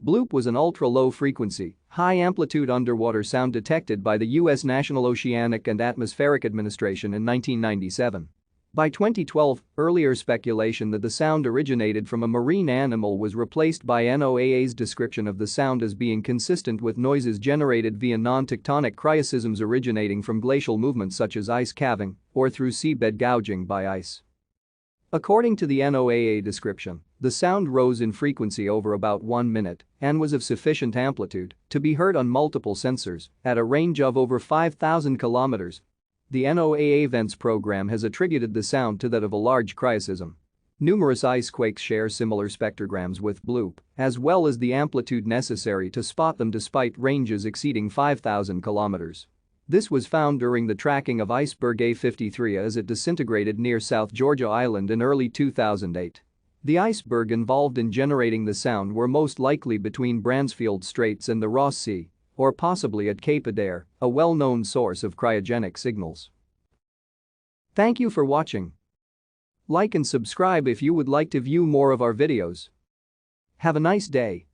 Bloop was an ultra-low frequency, high-amplitude underwater sound detected by the U.S. National Oceanic and Atmospheric Administration in 1997. By 2012, earlier speculation that the sound originated from a marine animal was replaced by NOAA's description of the sound as being consistent with noises generated via non-tectonic cryoseisms originating from glacial movements such as ice calving or through seabed gouging by ice. According to the NOAA description, the sound rose in frequency over about 1 minute and was of sufficient amplitude to be heard on multiple sensors at a range of over 5,000 kilometers. The NOAA Events Program has attributed the sound to that of a large cryoseism. Numerous ice quakes share similar spectrograms with Bloop, as well as the amplitude necessary to spot them despite ranges exceeding 5,000 kilometers. This was found during the tracking of iceberg A53 as it disintegrated near South Georgia Island in early 2008. The iceberg involved in generating the sound were most likely between Bransfield Straits and the Ross Sea, or possibly at Cape Adair, a well-known source of cryogenic signals. Thank you for watching. Like and subscribe if you would like to view more of our videos. Have a nice day.